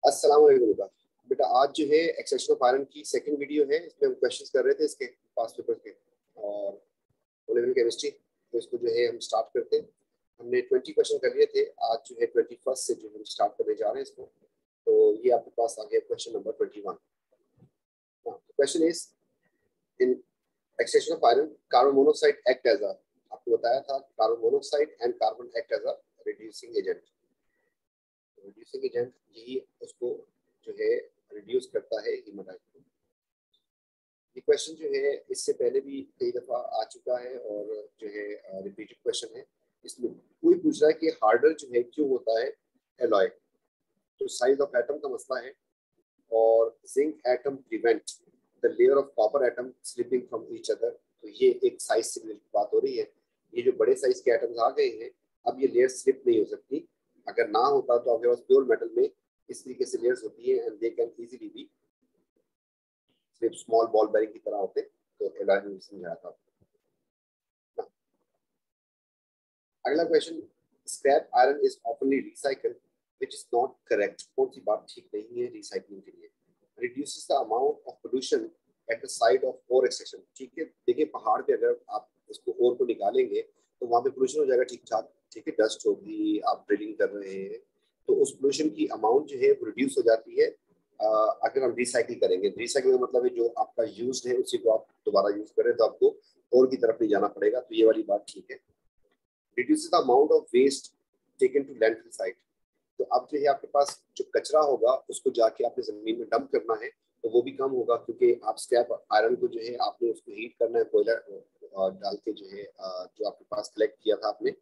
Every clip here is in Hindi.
अस्सलाम वालेकुम बेटा। आज जो है एक्सट्रैक्शन ऑफ आयरन की सेकंड वीडियो है। इसमें हम क्वेश्चंस कर रहे थे इसके पास्ट पेपर के और ओ लेवल केमिस्ट्री। तो इसको जो है हम स्टार्ट करते हैं। हमने 20 क्वेश्चन कर लिए थे, आज जो है 21 से जो हम स्टार्ट करने जा रहे हैं इसको। तो ये आपके पास आ गया question number 21। Question is in extraction of iron carbon monoxide act as a, आपको बताया था carbon monoxide and carbon act as a reducing agent. Reducing agent यही उसको जो है रिड्यूस करता है हीमाटाइट को। ये क्वेश्चन जो है इससे पहले भी कई दफा आ चुका है और जो है रिपीटेड क्वेश्चन है। इसमें कोई पूछ रहा है कि हार्डर जो है क्यों होता है एलॉय। तो साइज ऑफ एटम का मसला है और zinc atom prevent the layer of copper atom slipping from each other. तो ये एक साइज से रिलेटेड बात हो रही है। ये जो बड़े साइज के एटम्स आ गए हैं, अब ये लेयर स्लिप नहीं हो सकती। अगर ना होता तो आपके पास प्योर मेटल में इस तरीके से लेयर्स होती है and they can easily be सिर्फ स्मॉल बॉल बेरिंग की तरह होते। तो एलॉय में समझाया था। अगला क्वेश्चन, स्क्रैप आयरन इज ऑफनली recycle which is not correct. कौन सी बात ठीक नहीं है रिसाइकलिंग के लिए? Reduces the amount of pollution at the site of ore extraction. ठीक है, देखिए पहाड़ पे अगर आप इसको ओर को निकालेंगे तो वहां पे पोल्यूशन हो जाएगा ठीक ठाक। ठीक है, डस्ट होगी, आप ड्रिलिंग कर रहे हैं तो उस पोल्यूशन की अमाउंट जो है वो रिड्यूस हो जाती है अगर हम रिसाइकिल करेंगे। रिसाइकिल का मतलब है जो आपका यूज है उसी को आप दोबारा यूज करें तो आपको और की तरफ नहीं जाना पड़ेगा। तो ये वाली बात ठीक है। Reduces the amount of waste taken to landfill site. तो अब जो है आपके पास जो कचरा होगा उसको जाके आपने जमीन में डंप करना है तो वो भी कम होगा, क्योंकि आप स्क्रैप आयरन को जो है आपने उसको हीट करना है कोयला डाल के जो है जो आपके पास कलेक्ट किया था आपने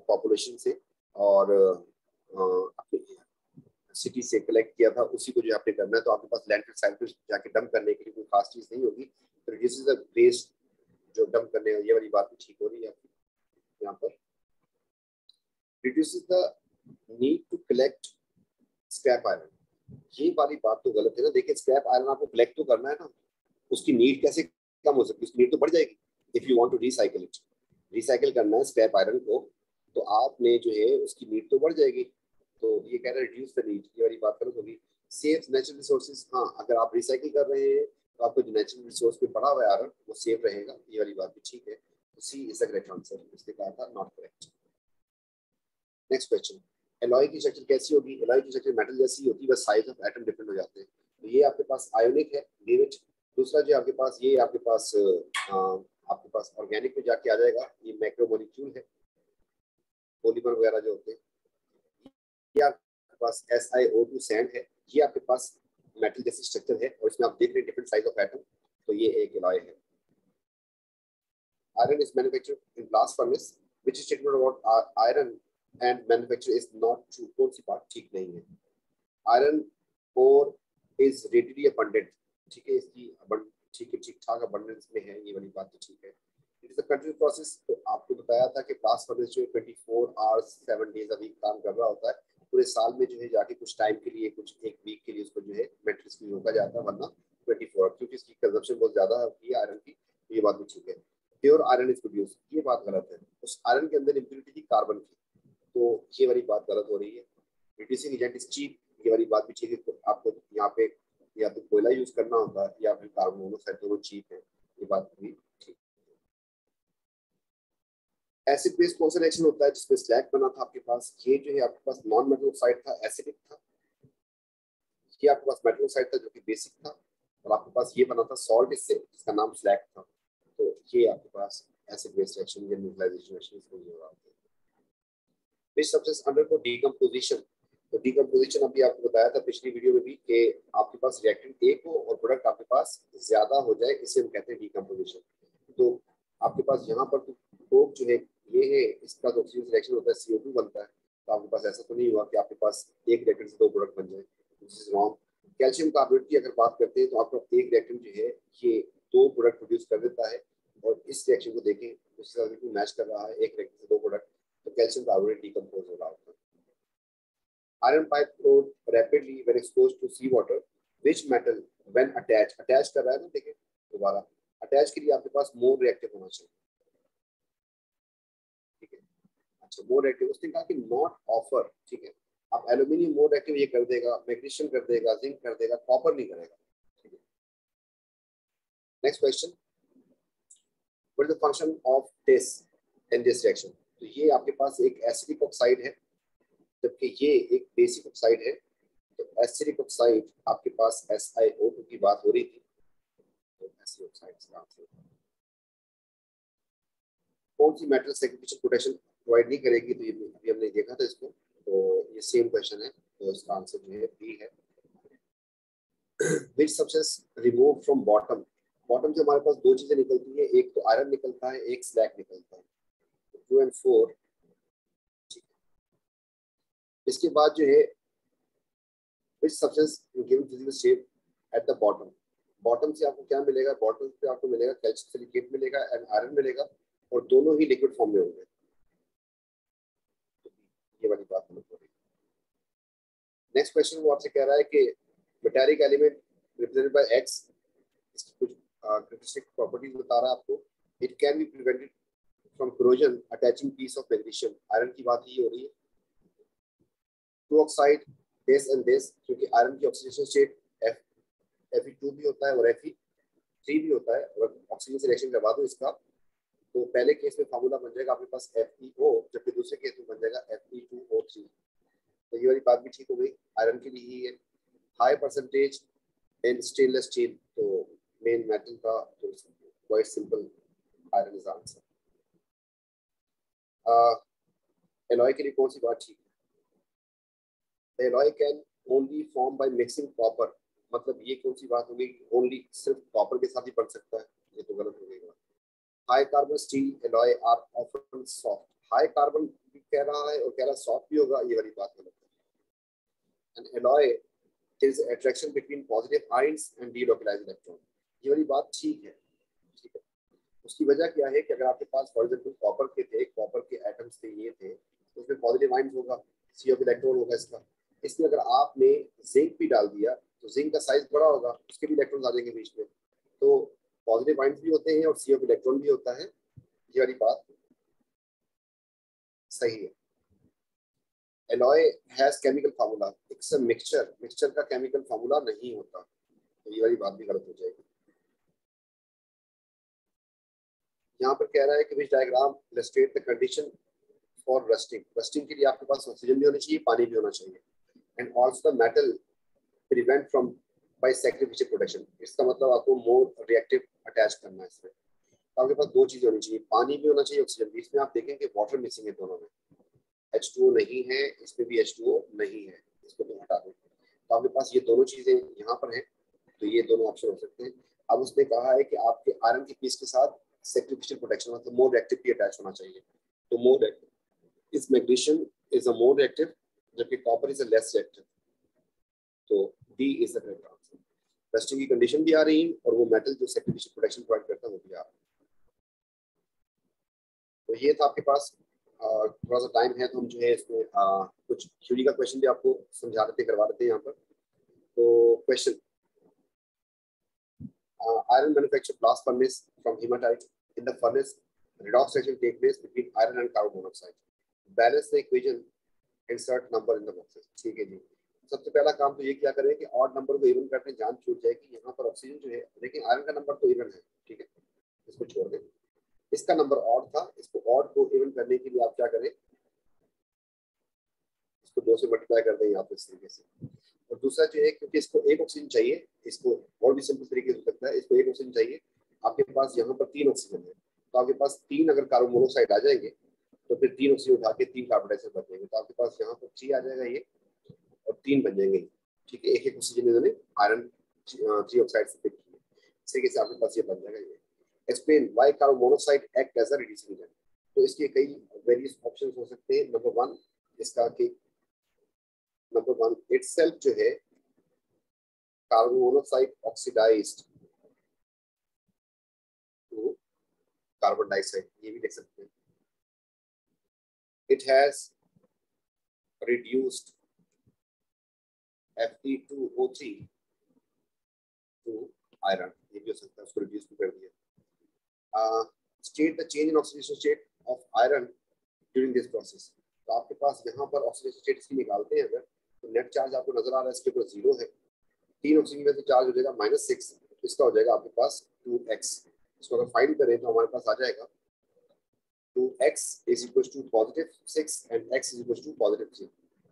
पॉपुलेशन से और अपने सिटी से कलेक्ट किया था उसी को जो आपने करना है। तो आपके पास लैंडफिल साइट पे जाके डंप करने के लिए कोई खास चीज नहीं होगी। तो रिड्यूसेस द वेस्ट जो डंप करने ये वाली बात भी ठीक हो रही है आपकी यहाँ पर। reduces the need to collect scrap iron। ये वाली बात तो गलत है ना। देखिए स्क्रैप आयरन आपको कलेक्ट तो करना है ना, उसकी नीड कैसे कम हो सकती है? उसकी नीड तो बढ़ जाएगी। If you want to recycle it, recycle करना है स्क्रैप आयरन को तो आपने जो है उसकी नीड तो बढ़ जाएगी। तो ये कह रहा है रिड्यूस द नीड, ये वाली बात गलत होगी। सेव नेचुरल रिसोर्सेज, हाँ अगर आप रिसाइकिल कर रहे हैं तो आपको जो नेचुरल रिसोर्स पे पड़ा हुआ है आयरन वो सेव रहेगा। ये वाली बात भी ठीक है। तो सी इज द करेक्ट आंसर। इसने कहा था not correct. Next question, alloy की स्ट्रक्चर कैसी होगी? एलॉय की स्ट्रक्चर मेटल जैसी होती है, बस साइज ऑफ एटम डिफरेंट हो जाते हैं। तो ये आपके पास आयोनिक है, गिव इट। दूसरा जो आपके पास ये आपके पास ऑर्गेनिक में जाके आ जाएगा, ये मैक्रोमोलिक्यूल है, पॉलीमर वगैरह जो होते हैं। ये आपके पास SiO2 सैंड है। ये आपके पास मेटल जैसी स्ट्रक्चर है और इसमें आप देख रहे हैं डिफरेंट साइज ऑफ एटम। तो ये एक एलॉय है। Iron is manufactured in blast furnace which is statement about iron and manufacture is not true. कौन सी बात ठीक नहीं है? आयरन और इज रेडिली अबंडेंट। ठीक है, इसकी ठीक है ठीक ठाक अबंडेंस में है, ये वाली बात तो ठीक है। It is a continuous process. तो आपको बताया था कि ब्लास्ट फर्नेस जो 24 आवर्स 7 डेज अभी काम कर रहा होता है। पूरे साल में जो है जाके कुछ टाइम के लिए कुछ एक वीक के लिए उसको जो है मेटल्स की रोका जाता है, वरना 24, क्योंकि इसकी कंजप्शन बहुत ज्यादा होती है आयरन की। तो ये बात भी ठीक है। प्योर आयरन इज प्रोड्यूस, ये बात गलत है। उस आयरन के अंदर इम्प्योरिटी थी कार्बन की, तो ये वाली बात गलत हो रही है। रिड्यूसिंग एजेंट इज चीप, ये वाली बात भी ठीक है। तो आपको यहाँ पे या तो कोयला यूज करना होगा या फिर कार्बन मोनोऑक्साइड, दोनों चीप है, ये बात भी ठीक। एसिड बेस कौन सा रिएक्शन होता है जिसमें स्लैग बना था आपके पास? ये जो है आपके पास नॉन मेटल ऑक्साइड था, एसिडिक था। ये आपके पास मेटल ऑक्साइड था जो कि बेसिक था, और आपके पास ये बना था सॉल्ट इससे जिसका नाम स्लैग था। तो ये आपके पास एसिड बेस रिएक्शन या न्यूट्रलाइजेशन रिएक्शन इसको हो रहा है। which substance undergo decomposition। तो डिकम्पोजिशन अभी आपको बताया था पिछली वीडियो में भी कि आपके पास रिएक्टेंट एक हो और प्रोडक्ट आपके पास ज्यादा हो जाए, इसे हम कहते हैं डिकम्पोजिशन। तो आपके पास यहाँ पर कोक जो है ये है, इसका जो ऑक्सीजन रिएक्शन होता है CO2 बनता है। तो आपके पास ऐसा तो नहीं हुआ कि आपके पास एक रिएक्टेंट से दो प्रोडक्ट बन जाए, this is wrong. Calcium carbonate की अगर बात करते हैं तो आपका एक रिएक्टेंट जो है ये दो प्रोडक्ट प्रोड्यूस कर देता है, और इस रिएक्शन को देखें उसके साथ मैच कर रहा है, एक रिएक्टेंट से दो प्रोडक्ट, तो कैल्शियम कार्बोनेट डिकम्पोज हो रहा होता है। Iron pipe flowed rapidly when exposed to sea water. Which metal when attached? Attach कर रहा है ना, देखिए दोबारा अटैच के लिए आपके पास मोर रिएक्टिव होना चाहिए। ठीक है, अच्छा मोर रिएक्टिव। उसने कहा कि नॉट ऑफर, ठीक है, अब एल्यूमिनियम मोर एक्टिव ये कर देगा, मैग्नीशियम कर देगा, जिंक कर देगा, कॉपर नहीं करेगा। Next question, what is the function of this in this reaction? तो ये आपके पास एक एसिडिक ऑक्साइड है जबकि ये एक बेसिक ऑक्साइड है। तो एसिडिक ऑक्साइड आपके पास SiO2 की बात हो रही थी, तो एसिडिक ऑक्साइड का आंसर कौन सी मेटल सेग्रीगेशन प्रोटेक्शन प्रोवाइड नहीं करेगी? तो ये अभी हमने देखा था इसको, तो ये सेम क्वेश्चन है, तो इसका आंसर जो है बी है। Which substance remove from bottom? Bottom से हमारे पास दो चीजें निकलती है, एक तो आयरन निकलता है, एक स्लैग निकलता है, 2 and 4। इसके बाद जो है which substance given physical shape at the bottom? Bottom से आपको क्या मिलेगा? बॉटम से आपको मिलेगा कैल्शियम सिलिकेट मिलेगा एंड आयरन मिलेगा, और दोनों ही लिक्विड फॉर्म में होंगे। ये वाली बात हम लोग। नेक्स्ट क्वेश्चन वो आपसे कह रहा है कि metallic element represented by X, इसकी कुछ कैरेक्टरिस्टिक प्रॉपर्टीज बता रहा है आपको। It can be prevented from corrosion attaching piece of magnesium, iron की बात ही हो रही है। To oxide base and base, क्योंकि आयरन की ऑक्सीडेशन स्टेट Fe2 भी होता है और Fe3 भी होता है, और ऑक्सीजन से रिएक्शन करवा दो इसका, तो पहले केस में फार्मूला बन जाएगा आपके पास FeO, जबकि दूसरे केस में बन जाएगा Fe2O3। तो ये वाली बात भी ठीक हो गई, आयरन के लिए ही है। High percentage in stainless steel, तो मेन मेटल का तो quite simple, iron is answer. Alloy के लिए कौन सी बात ठीक है? Alloy can only form by mixing copper, मतलब ये कौन सी बात होगी? ओनली सिर्फ कॉपर के साथ ही बन सकता है, ये तो गलत हो गई। High carbon steel alloy are often soft, high carbon भी कह रहा है और कह रहा है सॉफ्ट भी होगा, ये वाली बात गलत है। An alloy there is attraction between positive ions and delocalised electron, ये वाली बात ठीक है, ठीक है। उसकी वजह क्या है कि अगर आपके पास फॉर एग्जांपल कॉपर के थे, कॉपर के एटम्स थे, ये थे, तो उसमें पॉजिटिव आयंस होगा, सी ऑफ इलेक्ट्रॉन होगा इसका। इसमें अगर आपने जिंक भी डाल दिया तो जिंक का साइज बड़ा होगा, उसके भी इलेक्ट्रॉन आ जाएंगे बीच में, तो पॉजिटिव आयंस भी होते हैं और सी ऑफ इलेक्ट्रॉन भी होता है, ये वाली बात सही है। Alloy has chemical formula, it's a mixture, mixture का केमिकल फार्मूला नहीं होता, तो ये वाली बात भी गलत हो जाएगी। यहाँ पर कह रहा है कि which diagram illustrate the condition for rusting? Rusting के लिए आपके पास ऑक्सीजन भी होनी चाहिए, पानी भी होना चाहिए, and also the metal prevent from by sacrificial protection, इसका मतलब आपको मोर रिएक्टिव अटैच करना है इसमें, तो आपके पास दो चीजें होनी चाहिए, पानी भी होना चाहिए, ऑक्सीजन भी। इसमें आप देखेंगे वाटर मिसिंग है दोनों में, H2O नहीं है, इसमें भी H2O नहीं है, इसको तो हटा दें, तो आपके पास ये दोनों चीजें यहाँ पर हैं, तो ये दोनों ऑप्शन हो सकते हैं। अब उसने कहा है कि आपके आयरन के पीस के साथ सैक्रिफिशियल प्रोटेक्शन, मतलब मोर रिएक्टिव अटैच होना चाहिए, तो मोर रिएक्टिव इस magnesium is a more reactive, जबकि copper is a less reactive, तो D is the correct answer. Rusting की कंडीशन भी आ रही है और वो मेटल जो सैक्रिफिशियल प्रोटेक्शन प्रोवाइड करता है वो भी आ रहा है। तो ये था आपके पास, थोड़ा सा टाइम है तो हम जो है इसमें कुछ थ्योरी का क्वेश्चन भी आपको समझा देते करवा देते हैं यहाँ पर। तो question, iron manufacture blast furnace from hematite. In the furnace, redox reaction take place between iron and carbon monoxide. Balance the equation, insert number in the boxes. ठीक है जी। सबसे पहला काम तो ये क्या करें कि ऑड नंबर को इवन करते हैं, जान छूट जाएगी। यहाँ पर ऑक्सीजन जो है, लेकिन आयरन का नंबर तो इवन है, ठीक है, इसको छोड़ दें। इसका नंबर ऑड था, इसको ऑड को इवन करने के लिए आप क्या करें, इसको 2 से मल्टीप्लाई कर दें यहाँ पर इस तरीके से। और दूसरा जो है, क्योंकि इसको एक ऑक्सीजन चाहिए, इसको और भी सिंपल तरीके से हो सकता है, इसको एक ऑक्सीजन चाहिए, आपके पास यहाँ पर 3 ऑक्सीजन है, तो आपके पास 3 अगर कार्बन मोनोऑक्साइड आ जाएंगे तो फिर 3 ऑक्सीजन उठा के 3 कार्बन डाइऑक्साइड बच जाएंगे, तो आपके पास यहाँ पर 3 आ जाएगा ये, और 3 बन जाएंगे, ठीक है। एक एक ऑक्सीजन इन्होंने आयरन 3 ऑक्साइड से पिक किया, इस तरीके से आपके पास ये बन जाएगा ये। Explain why carbon monoxide act as a reducing agent. तो इसके कई वेरियस ऑप्शंस हो सकते हैं। नंबर 1 इसका कि नंबर 1 इटसेल्फ जो है carbon monoxide oxidised to carbon dioxide, ये भी लिख सकते हैं। It has reduced Fe2O3 to iron, ये भी हो सकता है, उसको रिड्यूस भी कर दिया। State the change in oxidation state of iron during this process. तो आपके पास यहाँ पर ऑक्सीजन स्टेट इसकी निकालते हैं अगर, तो नेट चार्ज आपको नजर आ रहा है इसके ऊपर 0 है, 3 ऑक्सीजन में से चार्ज हो जाएगा -6, इसका हो जाएगा आपके पास 2x। इसको अगर फाइंड करें तो हमारे पास आ जाएगा 2x is equals to +6 and x is equals to +3।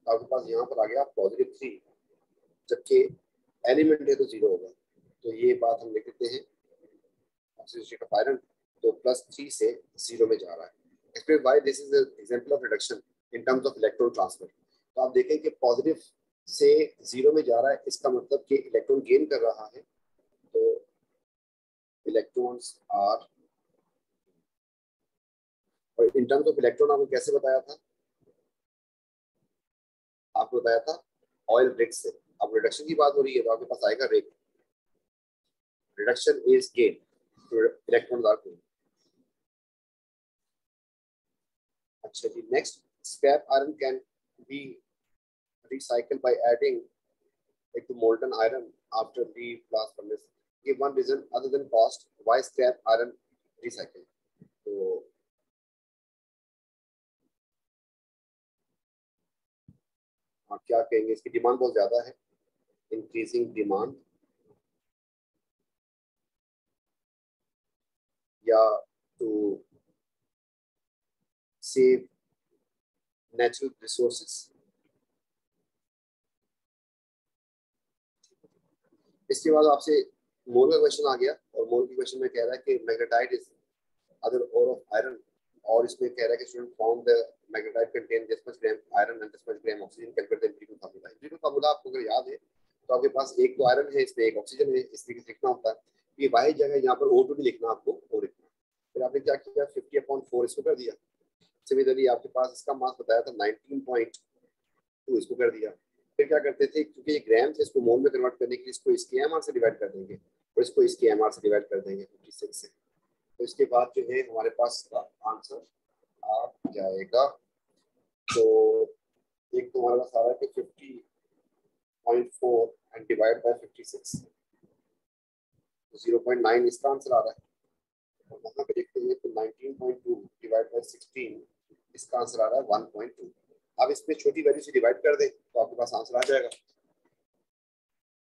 आपके पास यहाँ पर आ गया +3, जबकि एलिमेंट है तो 0 होगा। तो ये बात हम लिख देते हैं ऑक्सीजन स्टेट ऑफ आयरन, तो +3 से 0 में जा रहा है। Explain why this is an example of reduction in terms of electron transfer. तो आप देखें कि पॉजिटिव से 0 में जा रहा है, इसका मतलब कि इलेक्ट्रॉन गेन कर रहा है। तो इलेक्ट्रॉन्स आर, और इन टर्म्स ऑफ इलेक्ट्रॉन आपको कैसे बताया था, आपको बताया था ऑयल रिग से। अब रिडक्शन की बात हो रही है तो आपके पास आएगा RIG, reduction is gain, electrons are gain. अच्छा जी, next, scrap iron can be recycled by adding it to molten iron after the blast furnace. Give one reason other than cost why scrap iron recycling. तो आप क्या कहेंगे, इसकी डिमांड बहुत ज्यादा है, इंक्रीजिंग डिमांड, या टू सेव नेचुरल रिसोर्सेस। इसके बाद आपसे मोल का क्वेश्चन आ गया, और मोल के क्वेश्चन में कह रहा है कि magnetite is other ore of iron, और इसमें कह रहा है कि student found the magnetite contain this much gram iron and this much gram oxygen, calculate the empirical formula. Empirical formula आपको अगर याद है तो आपके पास एक तो आयरन है, इसमें एक ऑक्सीजन है, इस तरीके से लिखना होता है। ये वाही जगह यहाँ पर O2 भी लिखना, आपको O लिखना। फिर आपने क्या किया, 50/4 इसको कर दिया। सिमिलरली आपके पास इसका मास बताया था 19.2, इसको कर दिया। फिर क्या करते थे, क्योंकि ये ग्राम से इसको मोल में कन्वर्ट करने के लिए इसको इसके एमआर से डिवाइड कर देंगे, और इसको इसके एमआर से डिवाइड कर देंगे 56 से। तो इसके बाद जो है हमारे पास आंसर आ जाएगा। तो एक तो हमारे पास आ रहा है कि 50.4 एंड डिवाइड बाय 56, 0.9 इसका आंसर आ रहा है। और वहां पे देखते हैं तो 19.2 डिवाइड बाय 16, इसका आंसर आ रहा है 1.2। अब इसमें छोटी वैल्यू से डिवाइड कर दें तो आपके पास आंसर आ जाएगा।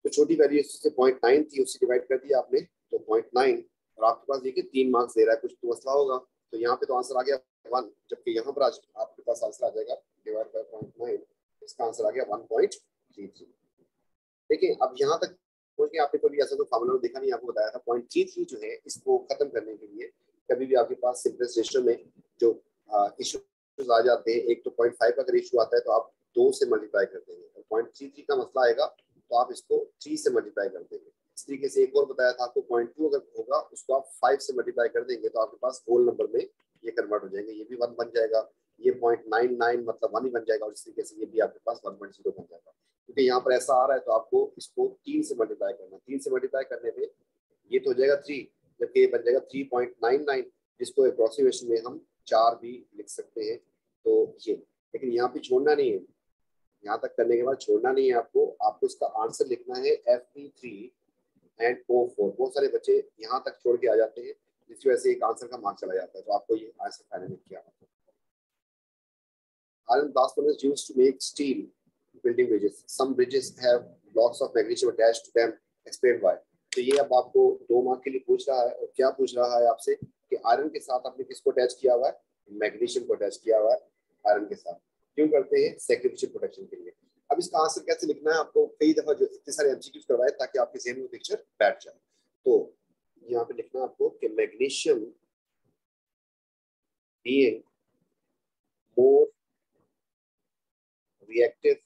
तो छोटी वैल्यू से 0.9 थी, उससे डिवाइड कर दिया आपने तो 0.9, और आपके पास देखिए 3 मार्क्स दे रहा है, कुछ तो मसला होगा। तो यहाँ पे तो आंसर आ गया 1, जबकि यहाँ पर आज आपके पास आंसर आ जाएगा डिवाइड बाय 0.9, इसका आंसर आ गया 1.33। देखिए अब यहाँ तक क्योंकि आपने कभी ऐसा कोई फार्मूला देखा नहीं, आपको बताया था 0.33 जो है, इसको खत्म करने के लिए कभी भी आपके पास सिंपलेस्ट रेशियो में जो इश्यूज आ जाते हैं, एक तो 0.5 का अगर इशू आता है तो आप 2 से मल्टीप्लाई कर देंगे, और 0.33 का मसला आएगा तो आप इसको 3 से मल्टीप्लाई कर देंगे। इस तरीके से एक और बताया था आपको 0.2 अगर होगा उसको आप 5 से मल्टीप्लाई कर देंगे तो आपके पास होल नंबर में ये कन्वर्ट हो जाएंगे, ये भी 1 बन जाएगा, ये 0.99 मतलब 1 ही बन जाएगा, और इस तरीके से ये भी आपके पास 1.0 बन जाएगा। क्योंकि यहाँ पर ऐसा आ रहा है तो आपको इसको 3 से मल्टीप्लाई करना, 3 से मल्टीप्लाई करने में ये तो हो जाएगा 3, जबकि ये बन जाएगा 3.99, जिसको अप्रोक्सीमेशन में हम 4 भी लिख सकते हैं। तो ये, लेकिन यहाँ पे छोड़ना नहीं है, यहाँ तक करने के बाद छोड़ना नहीं है आपको इसका आंसर लिखना है Fe3 एंड O4। बहुत सारे बच्चे यहाँ तक छोड़ के आ जाते हैं, जिसकी वजह से एक आंसर का मार्क चला जाता है, तो आपको ये आंसर फाइनल लिख के आना है। Iron blast furnace used to make steel building bridges. Some bridges have blocks of magnesium attached to them. Explain why. तो ये अब आपको 2 मार्क के लिए पूछ रहा है, और क्या पूछ रहा है आपसे कि आयरन के साथ आपने किसको अटैच किया हुआ है, मैग्नीशियम को अटैच किया हुआ है आयरन के साथ। क्यों करते हैं, सैक्रिफिशियल प्रोटेक्शन के लिए। अब इसका आंसर कैसे लिखना है, आपको कई दफा जो इतने सारे एमसीक्यूज करवाए ताकि आपके ज़हन में पिक्चर बैठ जाए। तो यहाँ पे लिखना आपको कि magnesium being more reactive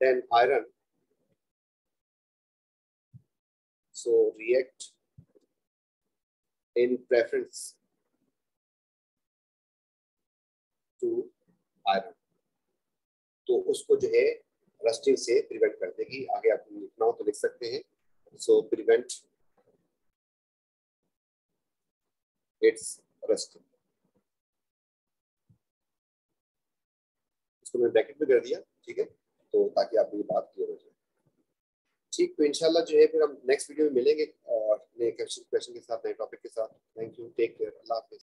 than iron, so react in preference to iron, तो उसको जो है रस्टिंग से प्रिवेंट कर देगी। आगे आपको लिखना हो तो लिख सकते हैं, सो प्रिवेंट इट्स रस्टिंग। इसको मैंने ब्रैकेट में कर दिया, ठीक है, तो ताकि आपको ये बात क्लियर हो जाए। ठीक, तो इंशाल्लाह जो है फिर हम नेक्स्ट वीडियो में मिलेंगे और नए क्वेश्चन के साथ, नए टॉपिक के साथ। थैंक यू, टेक केयर, अल्लाह हाफिज़।